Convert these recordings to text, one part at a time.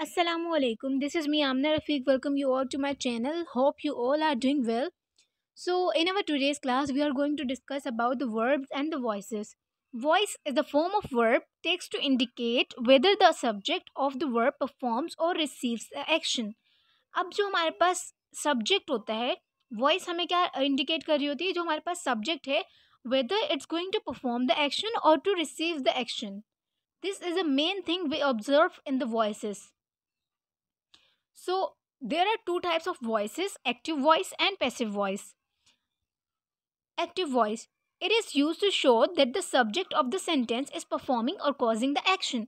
Assalamualaikum. This is me, Amna Rafiq. Welcome you all to my channel. Hope you all are doing well. So, in our today's class, we are going to discuss about the verbs and the voices. Voice is the form of verb takes to indicate whether the subject of the verb performs or receives the action. अब जो हमारे पास subject होता है, voice हमें क्या indicate कर रही होती है? जो हमारे पास सब्जेक्ट है, whether it's going to perform the action or to receive the action. This is the main thing we observe in the voices. So there are two types of voices, active voice and passive voice. Active voice. It is used to show that the subject of the sentence is performing or causing the action.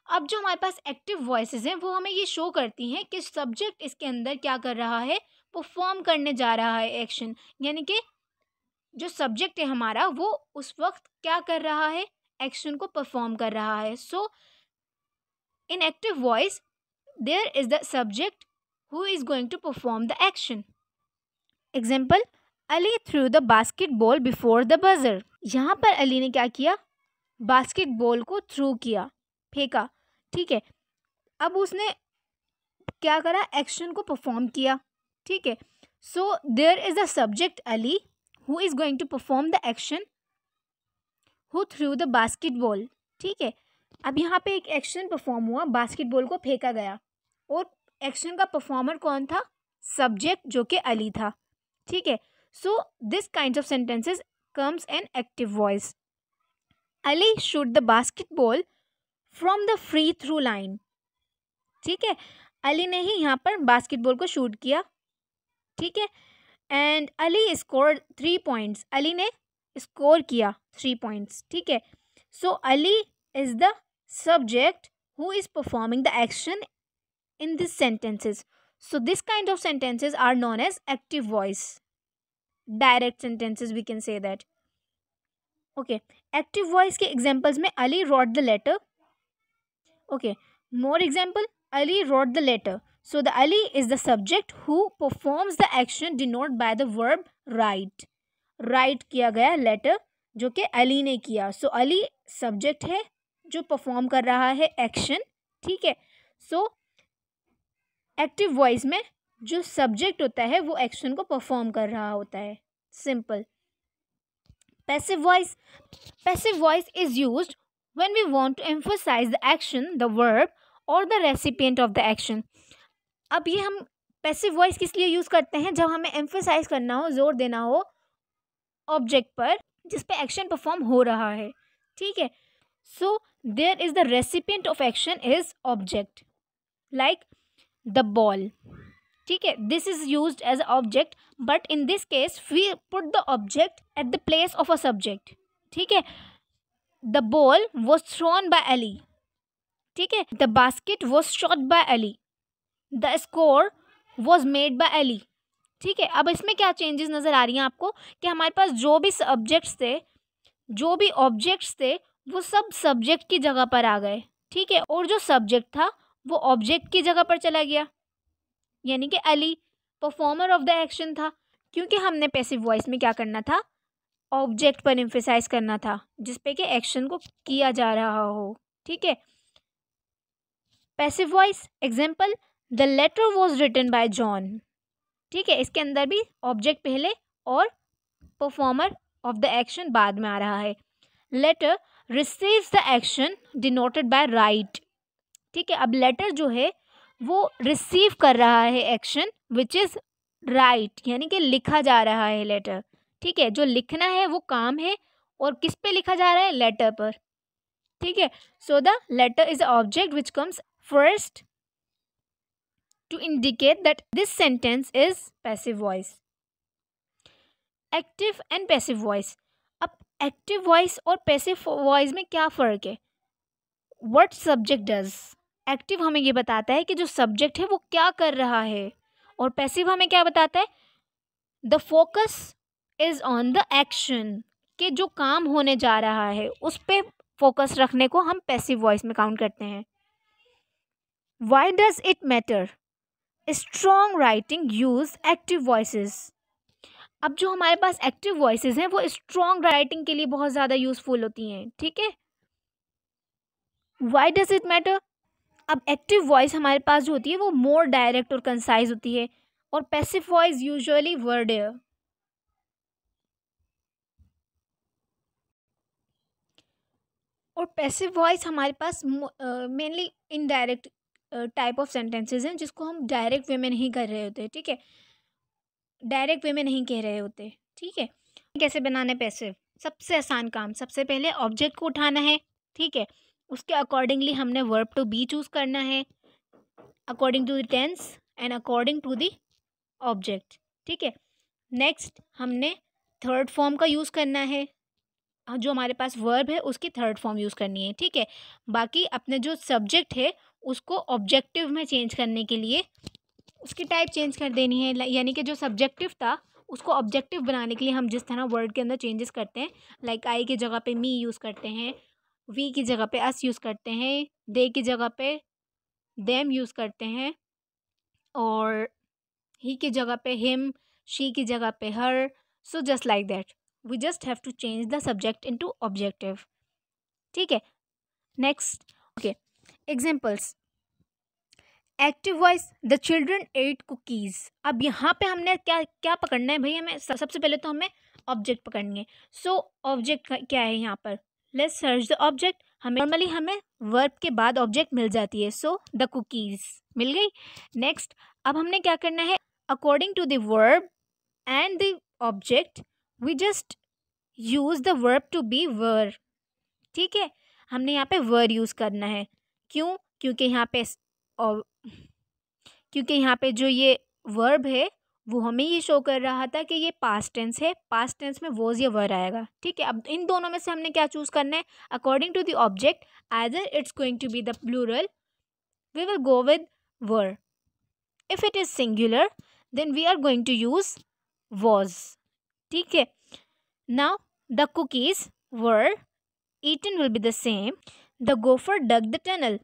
अब जो हमारे पास active voices हैं वो हमें ये show करती हैं कि सब्जेक्ट इसके अंदर क्या कर रहा है, परफॉर्म करने जा रहा है एक्शन, यानी कि जो सब्जेक्ट है हमारा वो उस वक्त क्या कर रहा है, एक्शन को परफॉर्म कर रहा है. So in active voice there is the subject who is going to perform the action. Example, Ali threw the basketball before the buzzer. यहाँ पर अली ने क्या किया, बास्केटबॉल को थ्रू किया, फेंका. ठीक है, अब उसने क्या करा, एक्शन को परफॉर्म किया. ठीक है, so there is the subject Ali who is going to perform the action who through the basketball. ठीक है, अब यहाँ पे एक एक्शन परफॉर्म हुआ, बास्केटबॉल को फेंका गया, और एक्शन का परफॉर्मर कौन था, सब्जेक्ट जो कि अली था. ठीक है, so this kind of sentences comes an active voice. Ali shoot the basketball from the free through line. ठीक है, अली ने ही यहाँ पर बास्केटबॉल को शूट किया. ठीक है, and Ali score 3 points. Ali ने स्कोर किया 3 पॉइंट्स. ठीक है, so Ali is the subject who is performing the action in these sentences. So this kind of sentences are known as active voice. Direct sentences we can say that. Okay, active voice के examples में Ali wrote the letter. Okay, more example, Ali wrote the letter. So the Ali is the subject who performs the action denoted by the verb write. Write किया गया letter जो कि अली ने किया. So Ali subject है जो perform कर रहा है action. ठीक है, so एक्टिव वॉइस में जो सब्जेक्ट होता है वो एक्शन को परफॉर्म कर रहा होता है. Simple. Passive voice. Passive voice is used when we want to emphasise the action, the verb और the recipient of the action. अब ये हम पैसिव वॉइस किस लिए यूज़ करते हैं, जब हमें एम्फसाइज करना हो, जोर देना हो ऑब्जेक्ट पर जिस पे एक्शन परफॉर्म हो रहा है. ठीक है, so there is the recipient of action is object, like the ball. ठीक है, this is used as an object, but in this case we put the object at the place of a subject. ठीक है, the ball was thrown by Ali. ठीक है, the basket was shot by Ali. the score was made by Ali. ठीक है, अब इसमें क्या changes नज़र आ रही हैं आपको कि हमारे पास जो भी सब्जेक्ट्स थे, जो भी ऑब्जेक्ट्स थे, वो सब सब्जेक्ट की जगह पर आ गए. ठीक है, और जो सब्जेक्ट था वो ऑब्जेक्ट की जगह पर चला गया, यानी कि Ali performer of the action था, क्योंकि हमने पैसिव वॉइस में क्या करना था, ऑब्जेक्ट पर एम्फसाइज करना था जिस पे कि एक्शन को किया जा रहा हो. ठीक है, passive voice example, the letter was written by John. ठीक है, इसके अंदर भी ऑब्जेक्ट पहले और परफॉर्मर ऑफ द एक्शन बाद में आ रहा है. Letter receives the action denoted by write. ठीक है, अब लेटर जो है वो रिसीव कर रहा है एक्शन विच इज़ राइट, यानी कि लिखा जा रहा है लेटर. ठीक है, जो लिखना है वो काम है, और किस पे लिखा जा रहा है, लेटर पर. ठीक है, so the letter is object which comes first to indicate that this sentence is passive voice. Active and passive voice. अब एक्टिव वॉइस और पैसिव वॉइस में क्या फ़र्क है, व्हाट सब्जेक्ट डज. एक्टिव हमें ये बताता है कि जो सब्जेक्ट है वो क्या कर रहा है, और पैसिव हमें क्या बताता है, the focus is on the action, कि जो काम होने जा रहा है उस पे फोकस रखने को हम पैसिव वॉइस में काउंट करते हैं. Why does it matter, strong writing use active voices. अब जो हमारे पास एक्टिव वॉइसेस हैं वो स्ट्रॉन्ग राइटिंग के लिए बहुत ज़्यादा यूजफुल होती हैं. ठीक है, वाई डज इट मैटर, अब एक्टिव वॉइस हमारे पास जो होती है वो मोर डायरेक्ट और कंसाइज होती है, और पैसिव वॉइस यूजुअली वर्डियर। और पैसिव वॉइस हमारे पास mainly indirect type of sentences हैं जिसको हम डायरेक्ट वे में नहीं कर रहे होते, ठीक है, डायरेक्ट वे में नहीं कह रहे होते, ठीक है। कैसे बनाना है पैसिव? सबसे आसान काम, सबसे पहले ऑब्जेक्ट को उठाना है, ठीक है, उसके अकॉर्डिंगली हमने वर्ब टू बी चूज करना है according to the tense and according to the object, ठीक है। नेक्स्ट हमने थर्ड फॉर्म का यूज़ करना है, जो हमारे पास वर्ब है उसकी थर्ड फॉर्म यूज़ करनी है, ठीक है। बाकी अपने जो सब्जेक्ट है उसको ऑब्जेक्टिव में चेंज करने के लिए उसकी टाइप चेंज कर देनी है, यानी कि जो सब्जेक्टिव था उसको ऑब्जेक्टिव बनाने के लिए हम जिस तरह वर्ड के अंदर चेंजेस करते हैं, लाइक आई की जगह पे मी यूज़ करते हैं, वी की जगह पे अस यूज़ करते हैं, दे की जगह पे देम यूज़ करते हैं, और ही की जगह पे हिम, शी की जगह पे her. So just like that we just have to change the subject into objective, ठीक है। Next, okay, examples. Active voice, the children ate cookies. अब यहाँ पे हमने क्या क्या पकड़ना है भाई? हमें सबसे पहले तो हमें ऑब्जेक्ट पकड़नी है। सो ऑब्जेक्ट क्या है यहाँ पर? Let's search the object. Normally हमें वर्ब के बाद ऑब्जेक्ट मिल जाती है, सो द कुकीज़ मिल गई। नेक्स्ट, अब हमने क्या करना है? According to the verb and the object we just use the verb to be were, ठीक है। हमने यहाँ पे वर यूज़ करना है। क्यों? क्योंकि यहाँ पे जो ये वर्ब है वो हमें ये शो कर रहा था कि ये पास्ट टेंस है, पास्ट टेंस में वॉज या वर आएगा, ठीक है। अब इन दोनों में से हमने क्या चूज़ करना है? According to the object, either it's going to be the plural, we will go with were. If it is singular then we are going to use was, ठीक है। Now the cookies were eaten will be the same, the gopher dug the tunnel.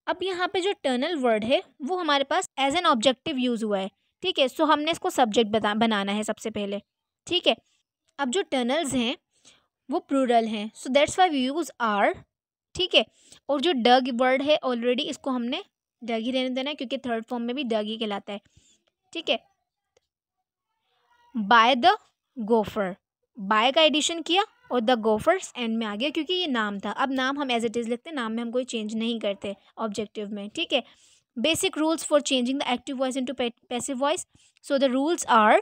अब यहाँ पे जो tunnel word है वो हमारे पास एज एन ऑब्जेक्टिव यूज़ हुआ है, ठीक है। सो हमने इसको सब्जेक्ट बनाना है सबसे पहले, ठीक है। अब जो टनल्स हैं वो प्लूरल हैं, so that's why we use are, ठीक है। और जो डग वर्ड है ऑलरेडी इसको हमने डग ही रहने देना है क्योंकि थर्ड फॉर्म में भी डग ही कहलाता है, ठीक है। बाय द गोफर, बाय का एडिशन किया और द गोफर्स एंड में आ गया क्योंकि ये नाम था। अब नाम हम एज इट इज़ लिखते हैं, नाम में हम कोई चेंज नहीं करते ऑब्जेक्टिव में, ठीक है। Basic rules for changing the active voice into passive voice. So the rules are,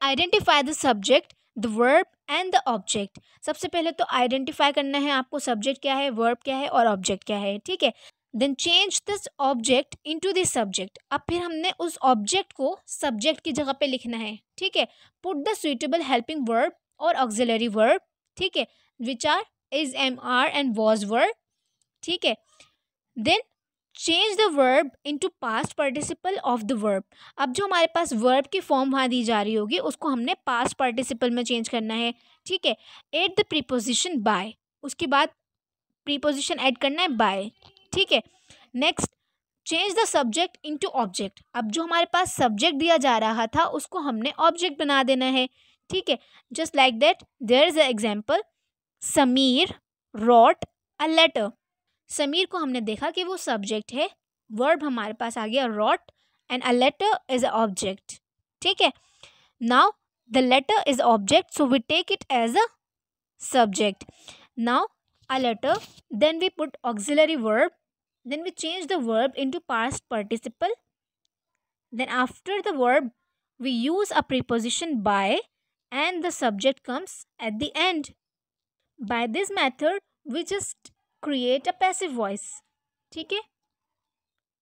identify the subject, the verb and the object. सबसे पहले तो आइडेंटिफाई करना है आपको सब्जेक्ट क्या है, वर्ब क्या है और ऑब्जेक्ट क्या है, ठीक है। Then change this object into this subject. अब फिर हमने उस ऑब्जेक्ट को सब्जेक्ट की जगह पे लिखना है, ठीक है। Put the suitable helping verb और ऑक्सिलरी वर्ब, ठीक है, which are is, am, are and was verb, ठीक है। Then change the verb into past participle of the verb. अब जो हमारे पास वर्ब की फॉर्म वहाँ दी जा रही होगी उसको हमने पास्ट पार्टिसिपल में चेंज करना है, ठीक है। एड द प्रीपोजिशन बाय, उसके बाद प्रीपोजिशन ऐड करना है बाय, ठीक है। Next, change the subject into object. अब जो हमारे पास सब्जेक्ट दिया जा रहा था उसको हमने ऑब्जेक्ट बना देना है, ठीक है। Just like that there is a example, Sameer wrote a letter. Sameer को हमने देखा कि वो सब्जेक्ट है, वर्ब हमारे पास आ गया wrote and a letter is a object, ठीक है। Now the letter is object so we take it as a subject. Now a letter, then we put auxiliary verb, then we change the verb into past participle, then after the verb we use a preposition by and the subject comes at the end. By this method we just create a passive voice, ठीक है।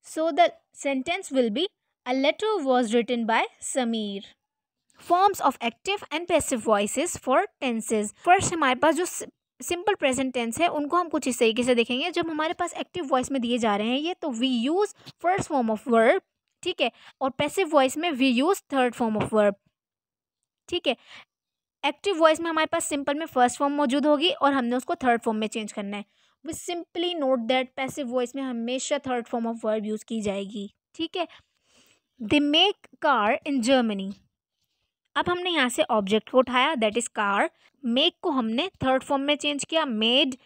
So the sentence will be, a letter was written by Sameer. Forms of active and passive voices for tenses. First हमारे पास जो simple present tense है उनको हम कुछ इस तरीके से देखेंगे। जब हमारे पास एक्टिव वॉइस में दिए जा रहे हैं ये, तो we use first form of verb, ठीक है, और पैसिव वॉइस में we use third form of verb, ठीक है। एक्टिव वॉइस में हमारे पास सिंपल में फर्स्ट फॉर्म मौजूद होगी और हमने उसको थर्ड फॉर्म में चेंज करना है। We simply note that passive voice में हमेशा third form of verb use की जाएगी, ठीक है। They make car in Germany. अब हमने यहाँ से ऑब्जेक्ट को उठाया, दैट इज कार। मेक को हमने थर्ड फॉर्म में चेंज किया, मेड।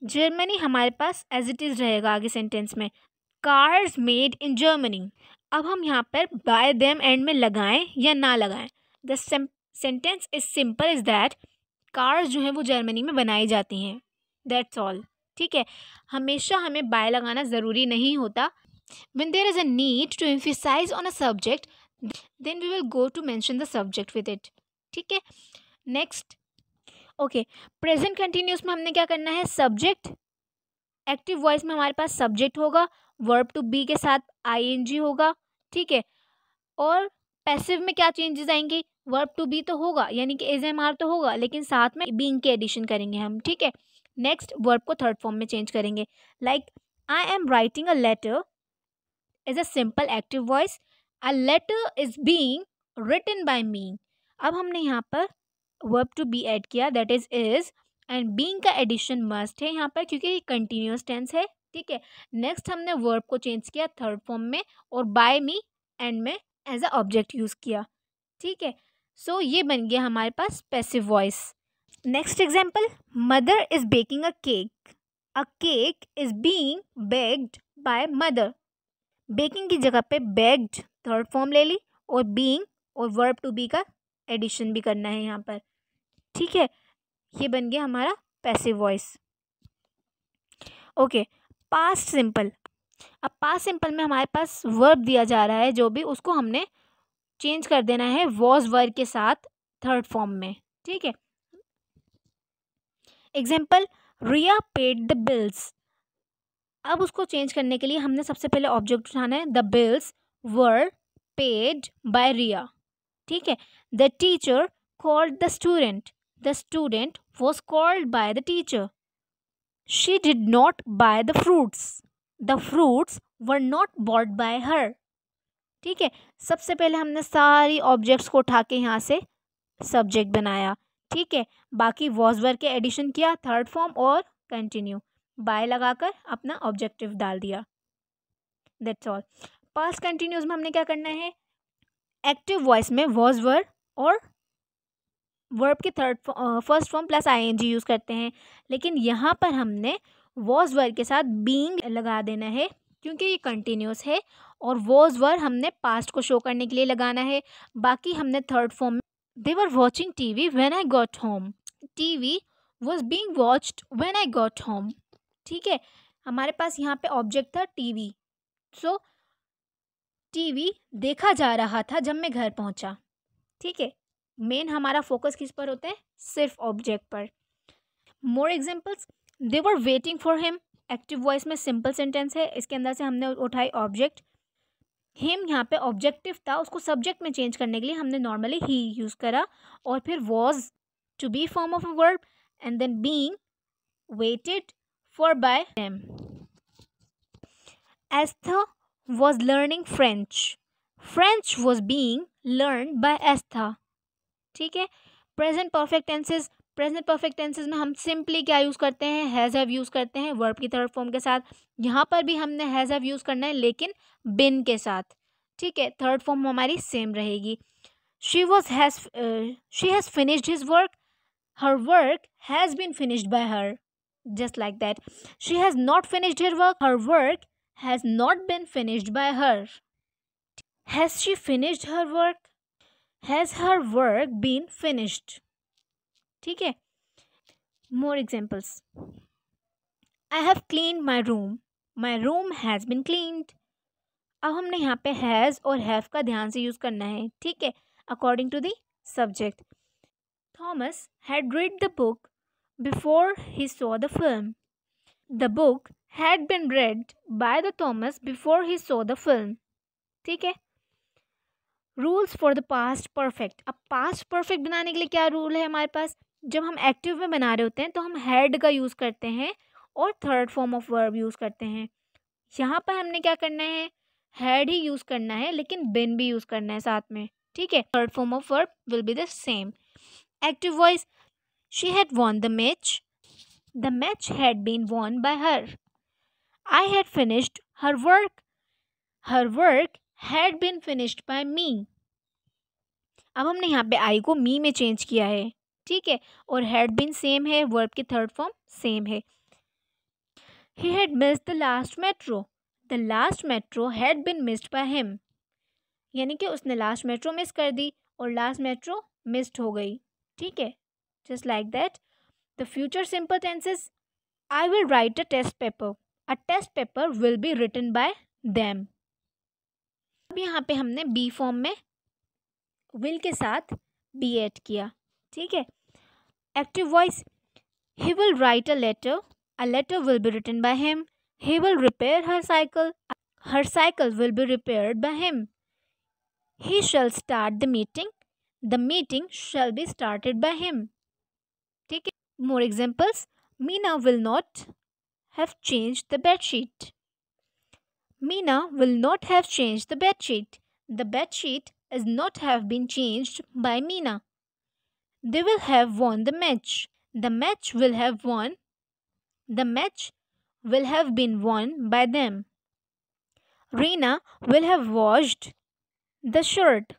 जर्मनी हमारे पास एज इट इज़ रहेगा आगे सेंटेंस में, कार्स मेड इन जर्मनी। अब हम यहाँ पर बाय देम एंड में लगाएं या ना लगाएं, the sentence is simple is that cars जो हैं वो जर्मनी में बनाई जाती हैं, दैट्स ऑल। ठीक है, हमेशा हमें बाय लगाना ज़रूरी नहीं होता। When there is a need to emphasize on a subject, then we will go to mention the subject with it. ठीक है, नेक्स्ट ओके, प्रेजेंट कंटिन्यूस में हमने क्या करना है, सब्जेक्ट, एक्टिव वॉइस में हमारे पास सब्जेक्ट होगा, वर्ब टू बी के साथ आईएनजी होगा। ठीक है, और पैसिव में क्या चेंजेस आएंगे, वर्ब टू बी तो होगा यानी कि एज एम आर तो होगा, लेकिन साथ में बीइंग के एडिशन करेंगे हम। ठीक है, नेक्स्ट वर्ब को थर्ड फॉर्म में चेंज करेंगे, like I am writing a letter is a simple active voice. A letter is being written by me. अब हमने यहाँ पर verb to be ऐड किया, that is and being का addition must है यहाँ पर क्योंकि ये कंटिन्यूस टेंस है। ठीक है, नेक्स्ट हमने verb को चेंज किया थर्ड फॉर्म में और by me and me as a object use किया। ठीक है, सो ये बन गया हमारे पास passive voice. Next example, mother is baking a cake. A cake is being baked by mother. Baking की जगह पे बेक्ड थर्ड फॉर्म ले ली और बीइंग और वर्ब टू बी का एडिशन भी करना है यहाँ पर। ठीक है, ये बन गया हमारा passive voice. Okay, past simple. अब पास्ट सिंपल में हमारे पास वर्ब दिया जा रहा है, जो भी उसको हमने चेंज कर देना है वॉज वर्ब के साथ थर्ड फॉर्म में। ठीक है, example, Riya paid the bills. अब उसको चेंज करने के लिए हमने सबसे पहले ऑब्जेक्ट उठाना है, the bills were paid by Riya. ठीक है, the teacher called the student was called by the teacher. She did not buy the fruits were not bought by her. ठीक है, सबसे पहले हमने सारी ऑब्जेक्ट्स को उठा के यहाँ से सब्जेक्ट बनाया। ठीक है, बाकी वॉज वर के एडिशन किया थर्ड फॉर्म और कंटिन्यू बाय लगाकर अपना ऑब्जेक्टिव डाल दिया, दैट्स ऑल। पास्ट कंटिन्यूस में हमने क्या करना है, एक्टिव वॉइस में वॉज वर्ब और वर्ब के first form plus ING use करते हैं, लेकिन यहाँ पर हमने वॉज वर्ब के साथ बीइंग लगा देना है क्योंकि ये कंटिन्यूस है और वॉज वर्ब हमने पास्ट को शो करने के लिए लगाना है। बाकी हमने थर्ड फॉर्म में they were watching TV when I got home. TV was being watched when I got home. ठीक है, हमारे पास यहाँ पे ऑब्जेक्ट था टीवी, सो टीवी देखा जा रहा था जब मैं घर पहुँचा। ठीक है, मेन हमारा फोकस किस पर होता है, सिर्फ ऑब्जेक्ट पर। More examples, they were waiting for him. Active voice में सिंपल सेंटेंस है, इसके अंदर से हमने उठाई ऑब्जेक्ट। हिम यहाँ पे ऑब्जेक्टिव था, उसको सब्जेक्ट में चेंज करने के लिए हमने नॉर्मली ही यूज़ करा और फिर was to be form of a verb and then being waited for by them. Esther was learning French. French was being learned by Esther. ठीक है, present perfect tenses. Present perfect tenses में हम simply क्या use करते हैं, has have use करते हैं verb की थर्ड फॉर्म के साथ। यहाँ पर भी हमने हैज़ हैव यूज़ करना है लेकिन बिन के साथ। ठीक है, थर्ड फॉर्म हमारी सेम रहेगी। She has finished his work. Her work has been finished by her. Just like that. She has not finished her work. Her work has not been finished by her. Has she finished her work? Has her work been finished? ठीक है, more examples. I have cleaned my room. My room has been cleaned. अब हमने यहाँ पे has और have का ध्यान से यूज़ करना है। ठीक है, according to the subject. Thomas had read the book before he saw the film. The book had been read by the Thomas before he saw the film. ठीक है, rules for the past perfect. अब past perfect बनाने के लिए क्या rule है हमारे पास, जब हम एक्टिव में बना रहे होते हैं तो हम हैड का यूज़ करते हैं और third form of verb use करते हैं। यहाँ पर हमने क्या करना है, हैड ही यूज़ करना है लेकिन बिन भी यूज़ करना है साथ में। ठीक है, third form of verb will be the same. Active voice, she had won the match. The match had been won by her. I had finished her work. Her work had been finished by me. अब हमने यहाँ पे I को me में change किया है। ठीक है, और had been सेम है, वर्ब की थर्ड फॉर्म सेम है। He had missed the last metro. The last metro had been missed by him. यानी कि उसने लास्ट मेट्रो मिस कर दी और लास्ट मेट्रो मिस्ड हो गई. ठीक है, just like that. The future simple tenses. I will write a test paper. A test paper will be written by them. अब यहाँ पे हमने बी फॉर्म में विल के साथ बी ऐड किया. ठीक है. Active voice. He will write a letter. A letter will be written by him. He will repair her cycle. Her cycle will be repaired by him. He shall start the meeting. The meeting shall be started by him. ठीक है. More examples. Meena will not have changed the bed sheet. Meena will not have changed the bed sheet. The bed sheet is not have been changed by Meena. They will have won the match. The match will have won. The match will have been won by them. Reena will have washed the shirt.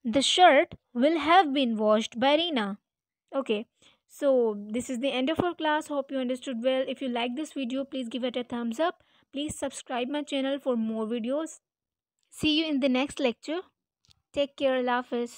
The shirt will have been washed by Reena. Okay, so this is the end of our class. Hope you understood well. If you like this video, please give it a thumbs up. Please subscribe my channel for more videos. See you in the next lecture. Take care. Allah Hafiz.